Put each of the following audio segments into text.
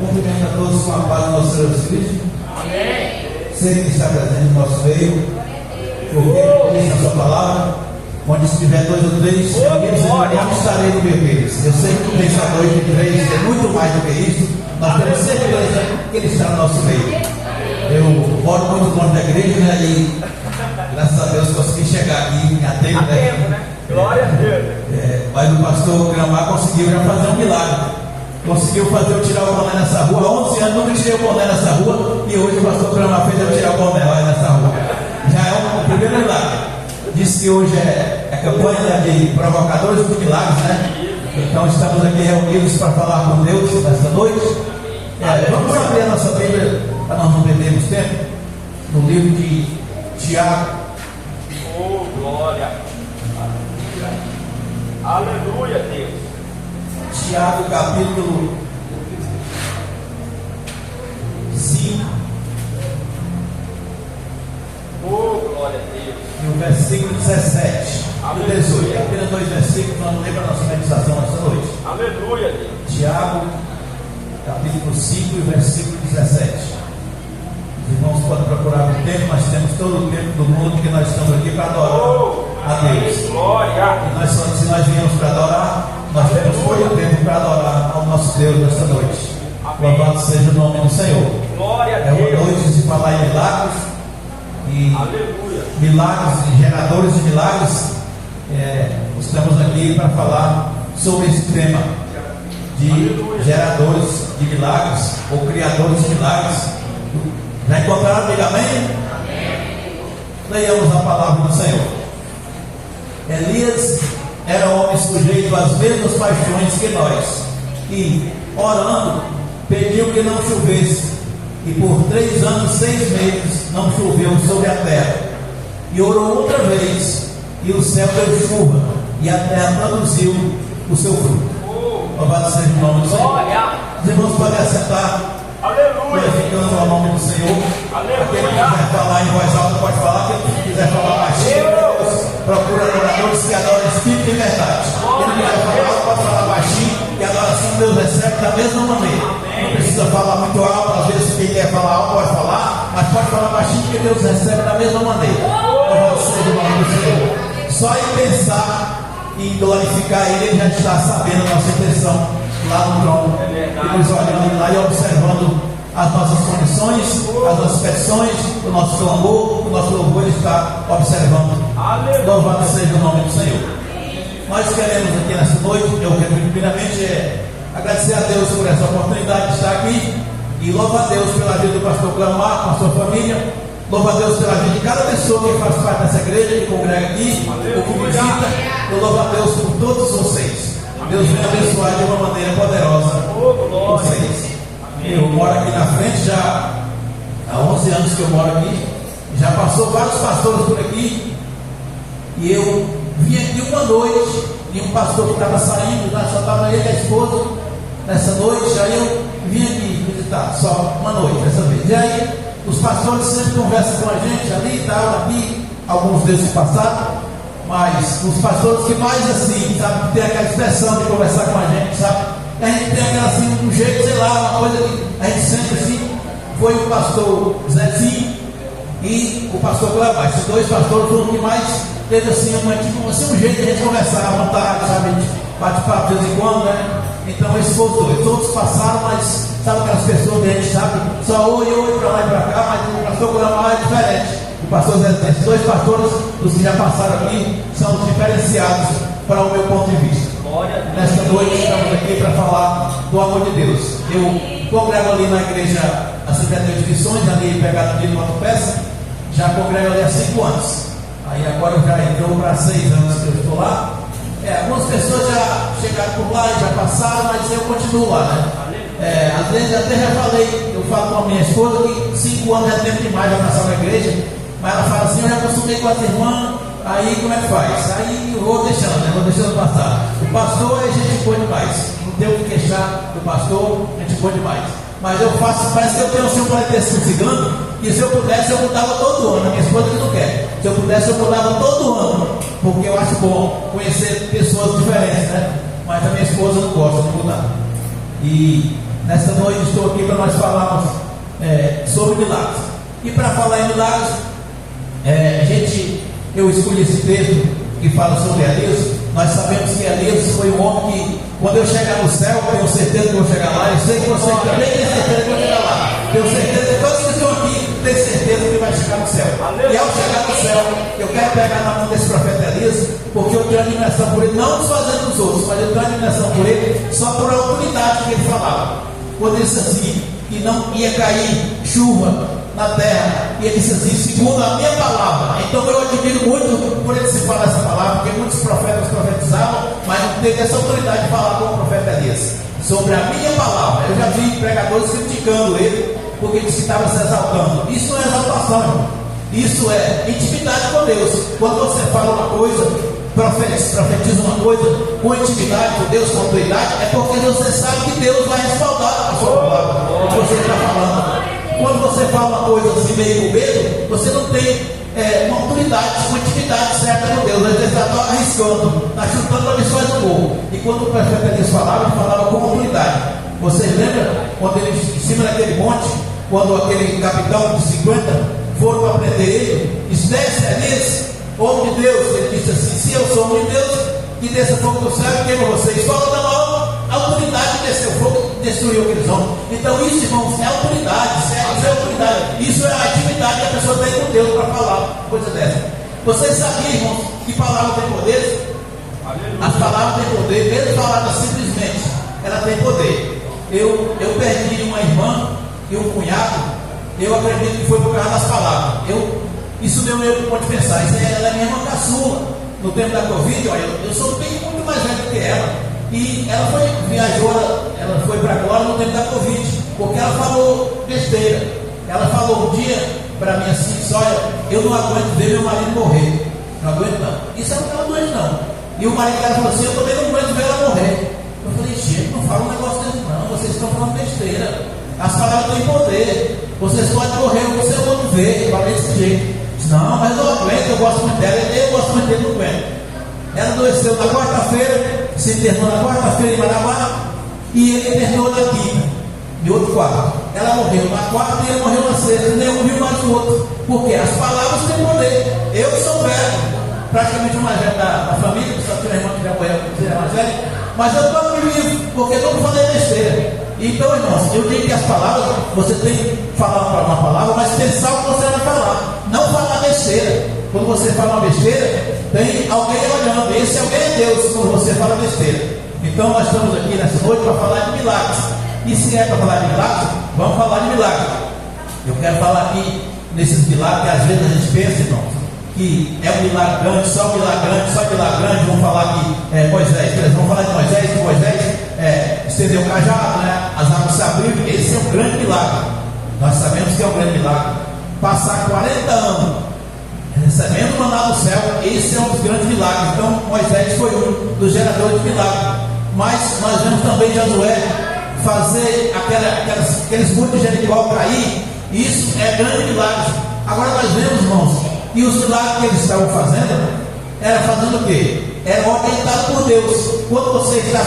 Cumprimento a todos com a paz do nosso Senhor Jesus Cristo. Amém. Sei que está presente no nosso meio, porque diz a sua palavra, onde estiver 2 ou 3 reunidos, eu estarei no meio deles. Eu sei que nesta noite de 3 é muito mais do que isso. Nós temos certeza que Ele está no nosso meio. Eu moro muito longe da igreja, né? E graças a Deus consegui chegar aqui em tempo, né? Glória a Deus. Mas o pastor Gramar conseguiu já fazer um milagre. Conseguiu fazer eu tirar o boné nessa rua. Há 11 anos nunca tirei o boné nessa rua. E hoje o pastor Gramar fez eu tirar o boné lá nessa rua. Já é o primeiro milagre. Disse que hoje é campanha de provocadores de milagres, né? Então estamos aqui reunidos para falar com Deus nesta noite. Vamos abrir a nossa Bíblia para nós não perdermos tempo. No livro de Tiago. Oh, glória. Aleluia, Deus. Tiago, capítulo 5. Oh, glória a Deus. E o versículo 17 e 18. Apenas 2 versículos, nós não lemos a nossa meditação nesta noite. Aleluia, Deus. Tiago, capítulo 5 e versículo 17. Os irmãos podem procurar o tempo, mas temos todo o tempo do mundo, porque nós estamos aqui para adorar a Deus. Glória. E se nós viemos para adorar, nós temos todo o tempo para adorar ao nosso Deus nesta noite. Louvado seja o nome do Senhor. Glória a É Deus. uma noite de falar em milagres. E aleluia. Milagres e geradores de milagres. Estamos aqui para falar sobre esse tema de geradores de milagres ou criadores de milagres. Já encontraram, amigo? Amém? Leiamos a palavra do Senhor. Elias era homem sujeito às mesmas paixões que nós, e, orando, pediu que não chovesse, e por 3 anos e 6 meses não choveu sobre a terra. E orou outra vez, e o céu deu chuva, e a terra produziu o seu fruto. Louvado seja o nome do Senhor. Os irmãos podem assentar, glorificando o nome do Senhor. Aquele que quiser falar em voz alta pode falar, quem quiser falar baixinho, procura adoradores que adoram espírito e verdade. Quem quiser falar alto pode falar baixinho, e a adoração Deus recebe da mesma maneira. Não precisa falar muito alto, às vezes quem quer falar alto pode falar, mas pode falar baixinho, porque Deus recebe da mesma maneira. Louvado seja o nome do Senhor. Só em pensar e glorificar Ele já está sabendo a nossa intenção lá no trono, e nos olhando lá e observando as nossas condições, as nossas petições, o nosso clamor, o nosso louvor. Ele está observando. Louvado seja o nome do Senhor. Nós queremos aqui nessa noite, eu quero primeiramente agradecer a Deus por essa oportunidade de estar aqui, e louvar a Deus pela vida do pastor Gramar, com a sua família. Louva a Deus pela vida de cada pessoa que faz parte dessa igreja, que congrega aqui, ou que visita. Eu louvo a Deus por todos vocês. Deus venha abençoar de uma maneira poderosa vocês. Eu moro aqui na frente já há 11 anos que eu moro aqui. Já passou vários pastores por aqui. E eu vim aqui uma noite, e um pastor que estava saindo, só estava ele e a esposa nessa noite. Aí eu vim aqui visitar, só uma noite dessa vez. E aí os pastores sempre conversam com a gente ali e tal, aqui, alguns deles passaram, mas os pastores que mais assim, sabe, tem aquela expressão de conversar com a gente, sabe? A gente tem aquela assim, um jeito, sei lá, uma coisa que a gente sente assim. Foi o pastor Zezinho e o pastor Glamar. Esses 2 pastores foram os que mais teve assim, um jeito de a gente conversar à vontade, sabe? A gente bate papo de vez em quando, né? Então esses foram os 2. Todos passaram, mas sabe aquelas pessoas que a gente sabe, só oi para lá e para cá, mas o pastor Gramar é diferente. O pastor Zé, esses 2 pastores, os que já passaram aqui, são os diferenciados para o meu ponto de vista. Nesta noite estamos aqui para falar do amor de Deus. Eu congrego ali na igreja Assembleia de Missões, ali pegado de Nova Peça, já congrego ali há 5 anos. Aí agora já entrou para 6 anos que eu estou lá. Algumas pessoas já chegaram por lá e já passaram, mas eu continuo lá, né? Às vezes até já falei, eu falo com a minha esposa que 5 anos é tempo demais para passar na igreja, mas ela fala assim, eu já acostumei com as irmãs, aí como é que faz? Aí eu vou deixando, né? Vou deixando passar. O pastor é gente boa demais, não tem o que queixar do pastor, gente boa demais. Mas eu faço, parece que eu tenho assim um 45 segundos, e se eu pudesse eu mudava todo ano. A minha esposa que não quer. Se eu pudesse eu mudava todo ano, porque eu acho bom conhecer pessoas diferentes, né? Mas a minha esposa não gosta de mudar. E nesta noite estou aqui para nós falarmos sobre milagres. E para falar em milagres, eu escolhi esse texto que fala sobre Elias. Nós sabemos que Elias foi um homem que, quando eu chegar no céu, eu tenho certeza que vou chegar lá. Eu sei que você também tem certeza que vou chegar lá. Tenho certeza que todos que estão aqui têm certeza que vai chegar no céu. E ao chegar no céu, eu quero pegar na mão desse profeta Elias, porque eu tenho admiração por ele, não desfazendo dos outros, mas eu tenho admiração por ele só por a autoridade que ele falava. Quando ele disse assim, que não ia cair chuva na terra, e ele disse assim, segundo a minha palavra. Então eu admiro muito por ele se falar essa palavra, porque muitos profetas profetizavam, mas não teve essa autoridade de falar com o profeta Elias sobre a minha palavra. Eu já vi pregadores criticando ele, porque ele disse que estava se exaltando. Isso não é exaltação, irmão. Isso é intimidade com Deus. Quando você fala uma coisa, profetiza uma coisa com intimidade com Deus, com autoridade, é porque você sabe que Deus vai respaldar a sua palavra, o que você está falando. Quando você fala uma coisa assim meio com medo, você não tem uma autoridade, uma intimidade certa com Deus. Você está arriscando, está chutando para ver se faz um gol. E quando o profeta Elias falava, ele falava com autoridade. Vocês lembram quando ele, em cima daquele monte, quando aquele capitão de 50 foram para prender ele, disse: desce, Elias, homem de Deus. Ele disse assim: se eu sou homem de Deus, que desça fogo do céu e queima vocês. Fala da maior autoridade de descer o fogo e destruir aqueles homens. Então isso, irmãos, é autoridade, isso é autoridade. Isso é a atividade que a pessoa tem com Deus para falar coisa dessa. Vocês sabiam, irmãos, que palavra tem poder? As palavras têm poder, mesmo faladas simplesmente, ela tem poder. Eu perdi uma irmã e um cunhado, eu acredito que foi por causa das palavras. Isso deu eu pode pensar, ela é minha irmã caçula. No tempo da Covid, olha, eu sou bem muito mais velho que ela. E ela viajou, ela foi para Glória no tempo da Covid, porque ela falou besteira. Ela falou um dia para mim assim: olha, eu não aguento ver meu marido morrer. Não aguento não. Isso ela não estava doente não. E o marido dela falou assim: eu também não aguento ver ela morrer. Eu falei: gente, não fala um negócio desse não, vocês estão falando besteira. As palavras têm poder. Vocês podem morrer, você não vai ver. Eu falei desse jeito. Não, mas eu não aguento, eu gosto muito dela, eu gosto muito dele, não aguento. Ela adoeceu na quarta-feira, se internou na quarta-feira em Marabá, e ele internou na quinta, de outro quarto. Ela morreu na quarta e ele morreu na sexta, nenhum viu mais o outro, porque as palavras têm poder. Eu sou velho, praticamente o mais velho da família, só tinha uma irmã que já morreu, que era mais velho, mas eu estou vivo, porque eu não falei besteira. Então, irmãos, eu digo que as palavras, você tem que falar uma palavra, mas pensar o que você vai falar, não falar besteira. Quando você fala uma besteira, tem alguém olhando, esse alguém é Deus quando você fala besteira. Então nós estamos aqui nessa noite para falar de milagres. E se é para falar de milagres, vamos falar de milagres. Eu quero falar aqui nesses milagres que às vezes a gente pensa, irmãos, que é um milagre grande, só milagre grande. Vamos falar aqui Moisés, vamos falar de Moisés, que Moisés estendeu o cajado, né? As águas se abriram. Esse é um grande milagre. Nós sabemos que é um grande milagre. Passar 40 anos recebendo o maná do céu, esse é um dos grandes milagres. Então Moisés foi um dos geradores de milagres. Mas nós vemos também Josué fazer aqueles muros de Jericó cair. Isso é grande milagre. Agora nós vemos, irmãos, e os milagres que eles estavam fazendo era fazendo o quê? Era orientado por Deus. Quando você está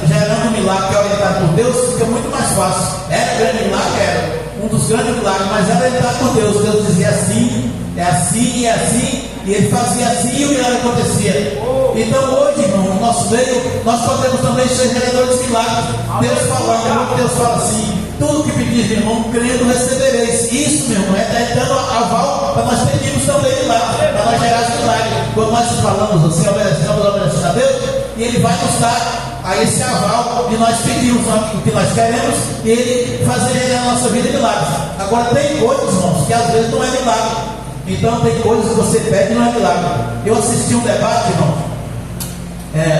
gerando um milagre que é orientado por Deus, fica muito mais fácil. Era grande milagre, era um dos grandes milagres, mas era orientado por Deus. Deus dizia assim, é assim, é assim, e ele fazia assim e o milagre acontecia. Então hoje, irmão, no nosso meio, nós podemos também ser geradores de milagres. Deus falando, Deus fala assim: tudo que pedis, meu irmão, crendo recebereis. Isso, meu irmão, é dando aval para nós pedirmos também milagres, para nós gerar milagres. Quando nós falamos assim, obedecendo a Deus, e Ele vai nos dar a esse aval de nós pedirmos o que nós queremos e Ele fazer na nossa vida milagres. Agora tem coisas, irmãos, que às vezes não é milagre. Então tem coisas que você pede e não é milagre. Eu assisti um debate, irmão,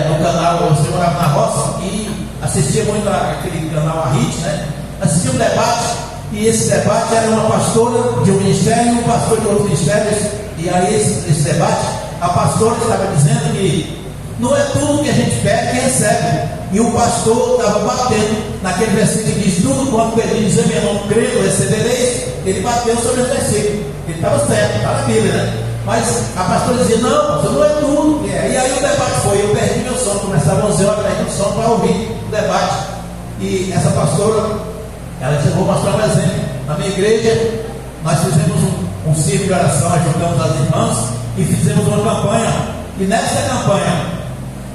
no canal, eu morava na roça e assistia muito aquele canal Arrit, né? Assisti um debate, e esse debate era uma pastora de um ministério e um pastor de outro ministério. E aí esse debate, a pastora estava dizendo que não é tudo que a gente pede que recebe. E o pastor estava batendo naquele versículo que diz: tudo quanto pedis em meu nome, crendo, recebereis. Ele bateu sobre esse versículo. Ele estava certo, está na Bíblia, né? Mas a pastora dizia: não, não é tudo. E aí o debate foi, eu perdi meu sono, começava 11 horas, perdi o sono para ouvir o debate. E essa pastora, ela disse: eu vou igreja, nós fizemos um círculo de oração, ajudamos as irmãs e fizemos uma campanha. E nessa campanha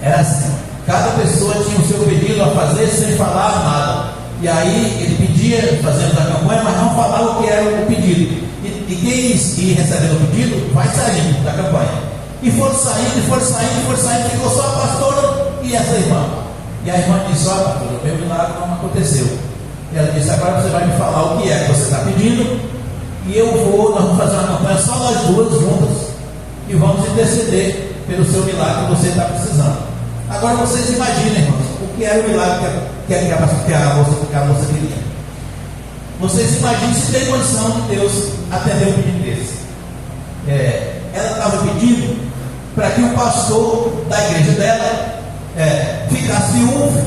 era assim: cada pessoa tinha o seu pedido a fazer sem falar nada. E aí ele pedia, fazendo a campanha, mas não falava o que era o pedido. E quem ia recebendo o pedido vai saindo da campanha. E foram saindo, ficou só a pastora e essa irmã. E a irmã disse: ó, pastor, o meu milagre não aconteceu. E ela disse: agora você vai me falar o que é que você está pedindo, e nós vamos fazer uma campanha só nós duas juntas, e vamos interceder pelo seu milagre que você está precisando. Agora vocês imaginem, irmãos, o que era o milagre que a moça queria. Vocês imaginem se tem condição de Deus atender um pedido desse. Ela estava pedindo para que o pastor da igreja dela ficasse viúvo,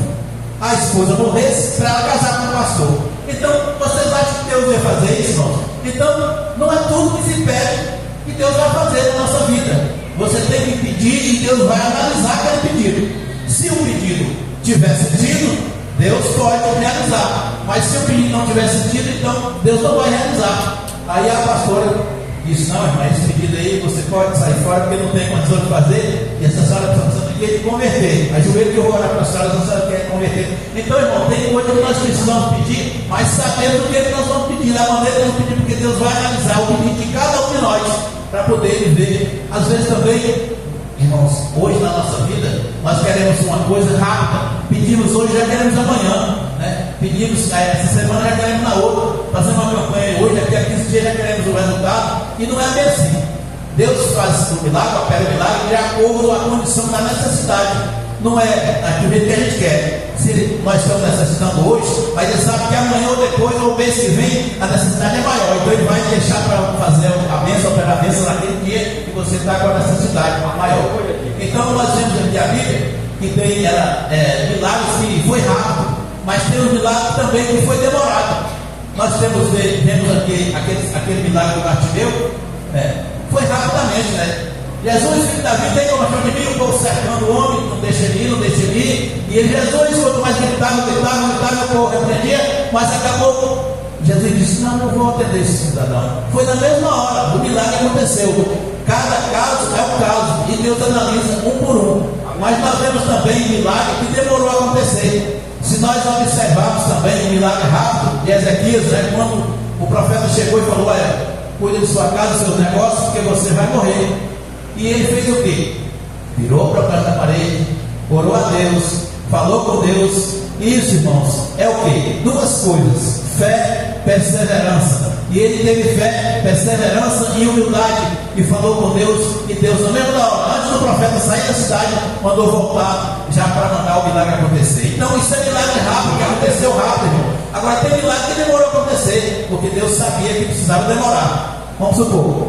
a esposa morresse, para ela casar com o pastor. Então, vocês acham que Deus vai fazer isso, irmãos? Então, não é tudo que se pede que Deus vai fazer na nossa vida. Você tem que pedir e Deus vai analisar aquele pedido. Se o pedido tiver sentido, Deus pode realizar. Mas se o pedido não tiver sentido, então Deus não vai realizar. Aí a pastora disse: não, irmã, esse pedido aí você pode sair fora porque não tem condição de fazer. E essa senhora precisa de converter. Ajoelho que eu vou orar para a senhora, a senhora quer converter. Então, irmão, tem coisa que nós precisamos pedir, mas sabendo o que nós vamos pedir, da maneira que nós vamos pedir, porque Deus vai analisar o pedido de cada um de nós para poder viver. Às vezes também, irmãos, hoje na nossa vida, nós queremos uma coisa rápida. Pedimos hoje, já queremos amanhã, né? Pedimos essa semana, já queremos na outra. Fazemos uma campanha hoje, daqui a 15 dias já queremos o resultado. E não é bem assim. Deus faz o milagre, opera o milagre de acordo com a condição da necessidade. Não é do jeito que a gente quer. Se nós estamos necessitando hoje, mas Ele sabe que amanhã ou depois, ou mês que vem, a necessidade é maior. Então Ele vai deixar para fazer a bênção, operar a bênção naquele dia que você está com a necessidade maior. Então nós vemos aqui a Bíblia que tem milagres que foi rápido, mas tem um milagre também que foi demorado. Nós vemos aqui aquele milagre do Bartimeu, foi rapidamente, né? Jesus, filho da vida, tem como achou de mim, o povo cercando o homem, não deixa ele ir. E ele, Jesus, quanto mais gritava, o povo repreendia, mas acabou. Jesus disse: não vou atender esse cidadão. Foi na mesma hora, o milagre aconteceu. Cada caso é um caso, e Deus analisa um por um. Mas nós vemos também milagre que demorou a acontecer. Se nós observarmos também o milagre rápido de Ezequias, né, quando o profeta chegou e falou: olha, cuide de sua casa, dos seus negócios, porque você vai morrer. E ele fez o quê? Virou para trás da parede, orou a Deus, falou com Deus. Isso, irmãos, é o quê? Duas coisas: fé, perseverança. E ele teve fé, perseverança e humildade, e falou com Deus. E Deus, na mesma hora, antes do profeta sair da cidade, mandou voltar já para mandar o milagre acontecer. Então isso é milagre rápido, que aconteceu rápido, irmão. Agora tem milagre que demorou a acontecer, porque Deus sabia que precisava demorar. Vamos supor,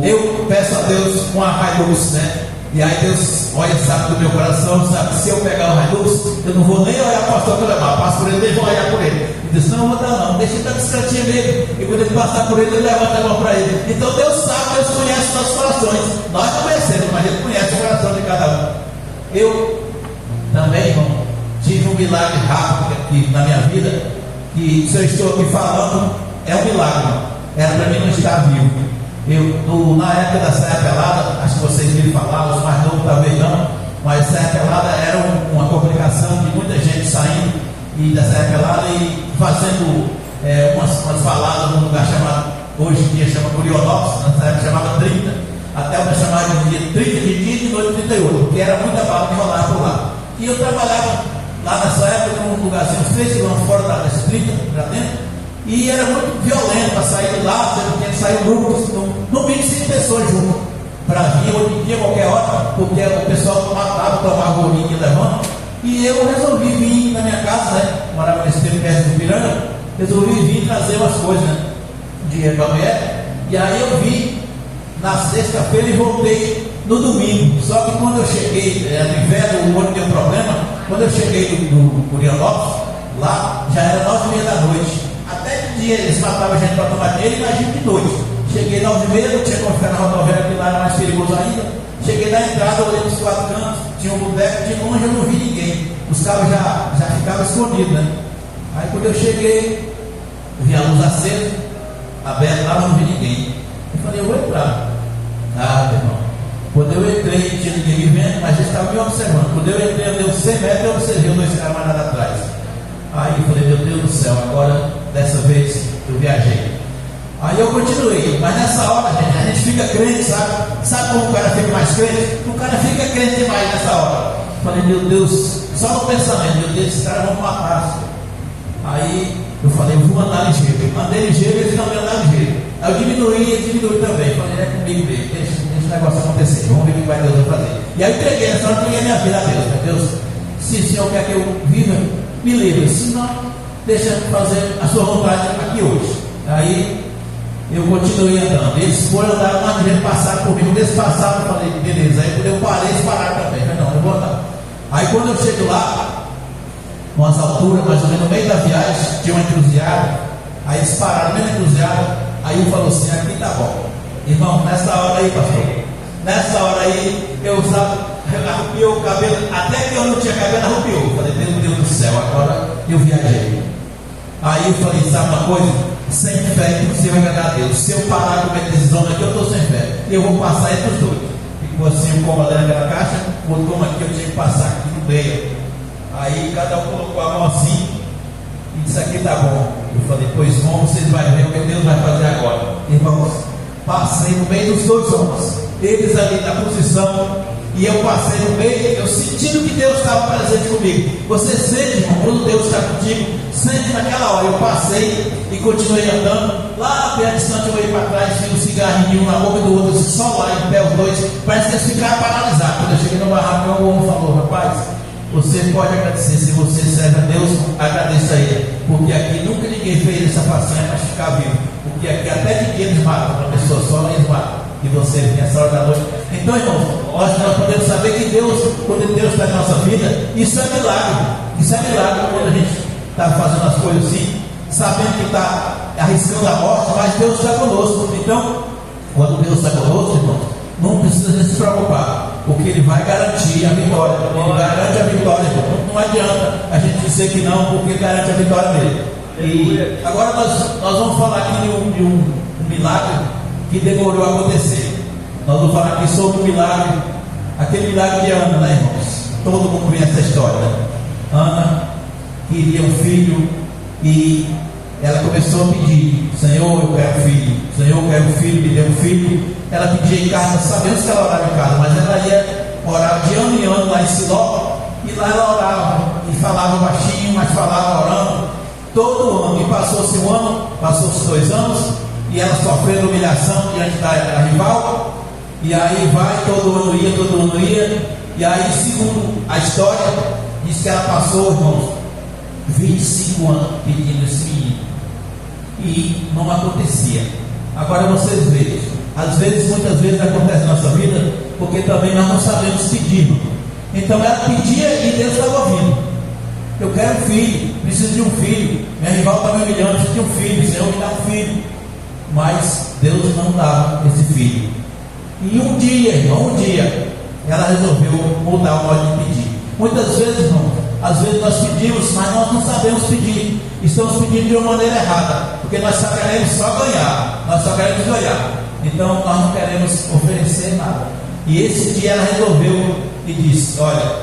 eu peço a Deus uma Hilux, né? E aí Deus olha, sabe do meu coração, sabe, se eu pegar o Hilux, eu não vou nem olhar para o pastor que eu levar, passo por ele, deixa eu olhar por ele. Ele diz: não vou dar não, deixa ele estar discretinho mesmo. E quando ele passar por ele, ele levanta a mão para ele. Então Deus sabe, Deus conhece os nossos corações. Nós não conhecemos, mas Ele conhece o coração de cada um. Eu também, irmão, tive um milagre rápido aqui na minha vida, que se eu estou aqui falando, é um milagre. Era para mim não estar vivo. Na época da Saia Pelada, acho que vocês viram falar, os mais novos talvez não, mas Saia Pelada era uma complicação de muita gente saindo da Saia Pelada e fazendo umas baladas num lugar chamado, hoje em dia chama Curionópolis, na época chamava 30, até uma chamada de dia 30 de dia e de noite 38, porque era muita bala que rolava por lá. E eu trabalhava lá nessa época num lugarzinho, uns 3 quilômetros fora desses 30 para dentro. E era muito violento para sair de lá, tinha que sair um grupo, no mínimo 5 pessoas junto, para vir hoje em dia, qualquer hora, porque o pessoal matava, tomava bolinha e levando. E eu resolvi vir na minha casa, né? Morava nesse tempo perto do Piranga, resolvi vir trazer umas coisas, né? Dinheiro para a mulher. E aí eu vim na sexta-feira e voltei no domingo. Só que quando eu cheguei, no inverno, o olho deu problema. Quando eu cheguei no Curionópolis, lá já era 9h30 da noite. Até de dia eles matavam a gente para tomar dinheiro, imagina de noite. Cheguei 9h30, não tinha como ficar na rodoviária, que lá era mais perigoso ainda. Cheguei na entrada, olhei para os 4 cantos, tinha um boteco, de longe eu não vi ninguém. Os carros já ficavam escondidos, né? Aí quando eu cheguei, Eu vi a luz acesa, aberta, lá não vi ninguém. Eu falei, eu vou entrar. Ah, meu irmão, quando eu entrei, tinha ninguém me vendo, mas eles estavam me observando. Quando eu entrei, eu dei uns 100 metros, eu observei os dois camaradas atrás. Aí eu falei, meu Deus do céu, agora, dessa vez, eu viajei. Aí eu continuei, mas nessa hora, gente, a gente fica crente, sabe? Sabe como o cara fica mais crente? O cara fica crente demais nessa hora. Eu falei, meu Deus, só no pensamento, meu Deus, esses caras vão matar. Aí eu falei, eu vou andar ligeiro. Andei ligeiro, eles também andaram ligeiro. Aí eu diminuí, eles diminuíram também. Eu falei, é comigo mesmo, deixa esse negócio acontecer, vamos ver o que vai Deus vai fazer. E aí eu entreguei, nessa hora eu entreguei minha vida a Deus. Meu Deus, se o Senhor quer que eu viva, me livre. Se não, deixa eu fazer a sua vontade aqui hoje. Aí eu continuei andando. Eles foram andar, mas eles passaram por mim. Quando eles passaram, eu falei, beleza. Aí quando eu parei, eles pararam também. Eu falei, não, eu vou andar. Aí quando eu chego lá, umas alturas, mais ou menos no meio da viagem, tinha uma encruzilhada. Aí eles pararam no meio da encruzilhada. Aí um falou assim, aqui tá bom. Irmão, nessa hora aí, pastor, nessa hora aí, eu arrupiou o cabelo, até que eu não tinha cabelo, arrupiou. Eu falei, meu Deus do céu, agora eu viajei. Aí eu falei, sabe uma coisa? Sem fé impossível agradar a Deus. Se eu parar com a decisão aqui, eu estou sem fé. Eu vou passar entre os dois. Ficou assim, um coma dentro daquela caixa, outro coma aqui, eu tinha que passar aqui no meio. Aí cada um colocou a mão assim e disse, aqui tá bom. Eu falei, pois vamos, vocês vão ver o que Deus vai fazer agora. Irmãos, passei no meio dos dois homens, eles ali na posição, e eu passei no meio, eu sentindo que Deus estava presente comigo. Você sente, irmão, quando Deus está contigo, sente naquela hora. Eu passei e continuei andando. Lá bem distante eu ia para trás, tinha um cigarrinho na boca do outro, só lá em pé os dois, parece que eles ficaram paralisados. Quando eu cheguei no barraco, o homem falou, rapaz, você pode agradecer, se você serve a Deus, agradeça a Ele, porque aqui nunca ninguém fez essa façanha para ficar vivo, porque aqui até ninguém eles matam, uma pessoa só eles matam, e você vem essa hora da noite. Então, irmãos, nós podemos saber que Deus, quando Deus está na nossa vida, isso é milagre. Isso é milagre quando a gente está fazendo as coisas assim, sabendo que está arriscando a morte, mas Deus está conosco. Então, quando Deus está conosco, irmãos, não precisa se preocupar, porque Ele vai garantir a vitória. Ele garante a vitória. Não adianta a gente dizer que não, porque Ele garante a vitória dele. E agora nós vamos falar aqui de um milagre que demorou a acontecer. Nós vamos falar aqui sobre o milagre, aquele milagre de Ana, né, irmãos? Todo mundo conhece essa história, né? Ana queria um filho e ela começou a pedir, Senhor, eu quero filho, Senhor, eu quero filho, me dê um filho. Ela pedia em casa, sabemos que ela orava em casa, mas ela ia orar de ano em ano lá em Siló, e lá ela orava, e falava baixinho, mas falava orando, todo ano. E passou-se um ano, passou-se 2 anos, e ela sofrendo humilhação diante da rival. E aí vai, todo ano ia, e aí, segundo a história, diz que ela passou, irmãos, 25 anos pedindo esse menino, e não acontecia. Agora vocês vejam, às vezes, muitas vezes acontece na nossa vida, porque também nós não sabemos pedir. Então ela pedia e Deus estava ouvindo. Eu quero um filho, preciso de um filho, minha rival está me humilhando, preciso de um filho, Senhor, me dá um filho. Mas Deus não dava esse filho. E um dia, irmão, ela resolveu mudar o modo de pedir. Muitas vezes, irmão, às vezes nós pedimos, mas nós não sabemos pedir. Estamos pedindo de uma maneira errada, porque nós só queremos ganhar. Então nós não queremos oferecer nada. E esse dia ela resolveu e disse, olha,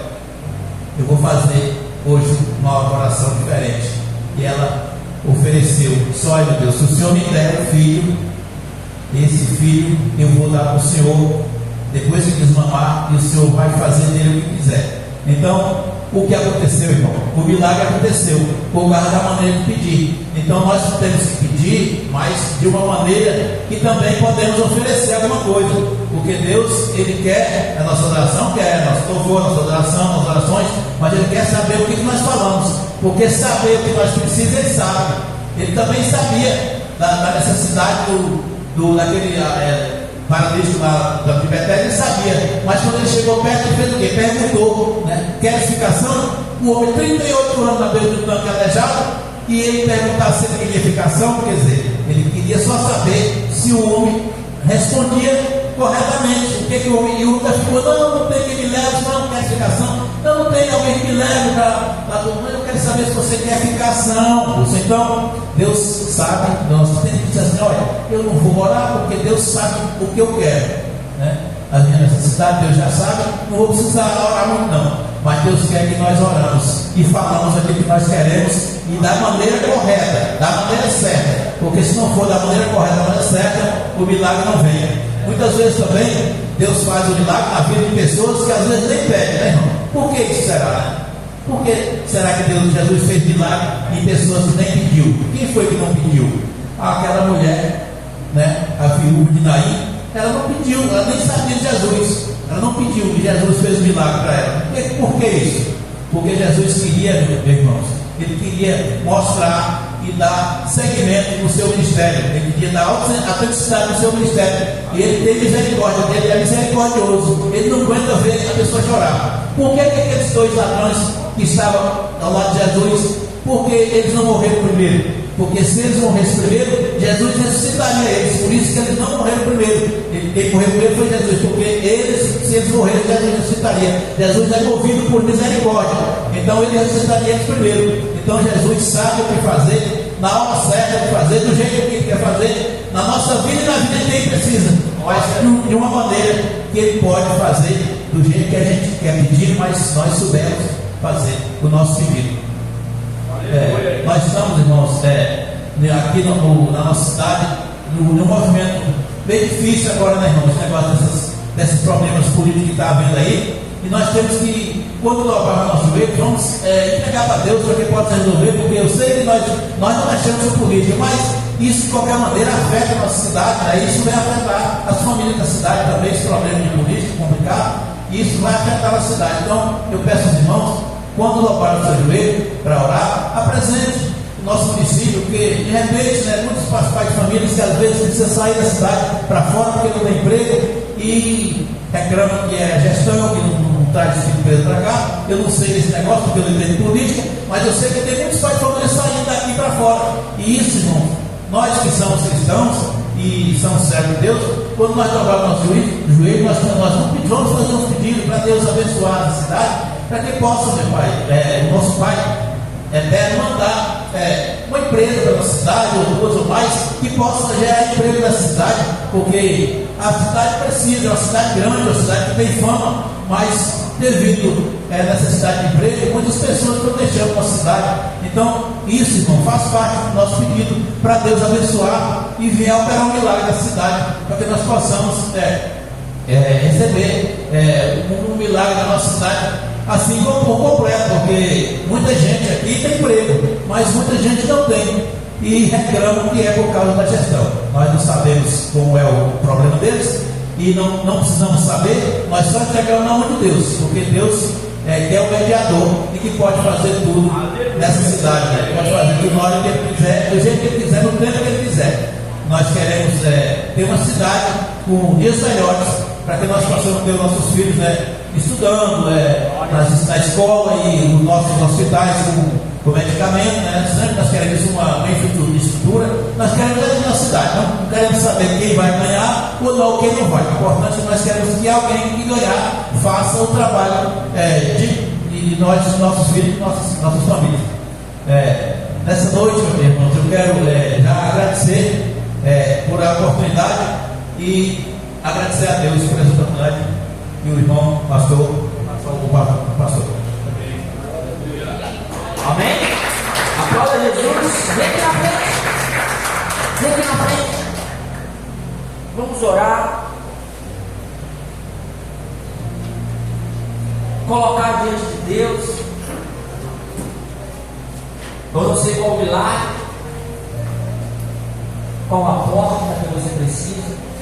eu vou fazer hoje uma oração diferente. E ela ofereceu, só meu Deus, se o Senhor me der um filho, esse filho eu vou dar para o Senhor, depois que desmamar, e o Senhor vai fazer nele o que quiser. Então, o que aconteceu, irmão? O milagre aconteceu por causa da maneira de pedir. Então nós temos que pedir, mas de uma maneira que também podemos oferecer alguma coisa, porque Deus, Ele quer a nossa oração, quer nosso louvor, nossa oração, nossas orações, mas Ele quer saber o que nós falamos, porque saber o que nós precisamos, Ele sabe. Ele também sabia da necessidade daquele paralítico lá da Betesda, ele sabia, mas quando ele chegou perto, ele fez o quê? Perguntou, né? Quer explicação? O homem, 38 anos na beira do tanque aleijado, e ele perguntar se ele queria ficação, quer dizer, ele queria só saber se o homem respondia corretamente. O que o homem, e o homem ficou, não tem que me leve, não quer ficação, não tem alguém que me leve para mas eu quero saber se você quer ficação. Então, Deus sabe, nós temos que dizer assim: olha, eu não vou orar porque Deus sabe o que eu quero, né? A minha necessidade Deus já sabe, não vou precisar orar muito não, mas Deus quer que nós oramos e falamos aquilo que nós queremos e da maneira correta, da maneira certa, porque se não for da maneira correta, da maneira certa, o milagre não vem. Muitas vezes também Deus faz o milagre na vida de pessoas que às vezes nem pedem, né, irmão? Por que isso será, né? Por que será que Jesus fez milagre em pessoas que nem pediu? Quem foi que não pediu? Aquela mulher, né, a viúva de Naim, ela não pediu, ela nem sabia de Jesus, ela não pediu e Jesus fez milagre para ela. Por que isso? Porque Jesus queria, meus irmãos, ele queria mostrar e dar seguimento no seu ministério, ele queria dar autenticidade no seu ministério, e ele tem misericórdia dele, ele é misericordioso, ele não aguenta ver a pessoa chorar. Por que aqueles dois ladrões que estavam ao lado de Jesus, porque eles não morreram primeiro? Porque se eles morressem primeiro, Jesus ressuscitaria eles, por isso que eles não morreram primeiro. Quem morreu primeiro foi Jesus, porque eles, se eles morrerem, Jesus ressuscitaria. Jesus é movido por misericórdia, então ele ressuscitaria eles primeiro. Então Jesus sabe o que fazer, na hora certa de fazer, do jeito que ele quer fazer, na nossa vida e na vida de quem precisa, mas de uma maneira que ele pode fazer, do jeito que a gente quer pedir, mas nós soubermos fazer o nosso pedido. Nós estamos, irmãos, aqui na nossa cidade, num movimento bem difícil agora, né, irmãos? Esse negócio desses problemas políticos que está havendo aí, e nós temos que, quando dobrar o nosso joelho, vamos entregar para Deus para que possa resolver, porque eu sei que nós não mexemos com política, mas isso de qualquer maneira afeta a nossa cidade, né? Isso vai afetar as famílias da cidade também, esse problema de política complicado, e isso vai afetar a cidade. Então eu peço aos irmãos, quando dobrar o seu joelho para orar, apresente o nosso município, porque de repente, né, muitos pais de famílias que às vezes precisam sair da cidade para fora porque não tem emprego e reclamam que é gestão, que não traz esse emprego para cá. Eu não sei desse negócio porque eu não entendo política, mas eu sei que tem muitos pais de família saindo daqui para fora. E isso, irmão, nós que somos cristãos e somos servos de Deus, quando nós dobrarmos o nosso joelho, nós vamos fazer um pedido para Deus abençoar a cidade, para que possa, meu Pai, o nosso Pai eterno, mandar uma empresa para a nossa cidade, ou duas ou mais, que possa gerar emprego na cidade, porque a cidade precisa, é uma cidade grande, uma cidade que tem fama, mas devido à necessidade de emprego, muitas pessoas estão deixando a nossa cidade. Então, isso, irmão, faz parte do nosso pedido para Deus abençoar e vir operar um milagre na cidade, para que nós possamos receber um milagre na nossa cidade, assim como por completo, porque muita gente aqui tem emprego, mas muita gente não tem e reclamam que é por causa da gestão. Nós não sabemos como é o problema deles e não precisamos saber, nós só entregamos na mão de Deus, porque Deus que é o mediador e que pode fazer tudo nessa cidade, né? Pode fazer tudo na hora que ele quiser, do jeito que ele quiser, no tempo que ele quiser. Nós queremos ter uma cidade com dias melhores, para que nós possamos ter os nossos filhos, né, estudando na escola e nos nossos hospitais com medicamento, né? Sempre nós queremos uma infraestrutura, nós queremos ver na cidade, não queremos saber quem vai ganhar ou não, quem não vai. O importante é que nós queremos que alguém que ganhar faça o trabalho de nós, nossos filhos e nossas famílias. Nessa noite, meus irmãos, eu quero já agradecer por a oportunidade e agradecer a Deus por essa oportunidade e o irmão pastor. Amém? Aplauda Jesus. Vem aqui na frente. Vem aqui na frente. Vamos orar. Colocar diante de Deus. Eu não sei qual o milagre, qual a porta que você precisa.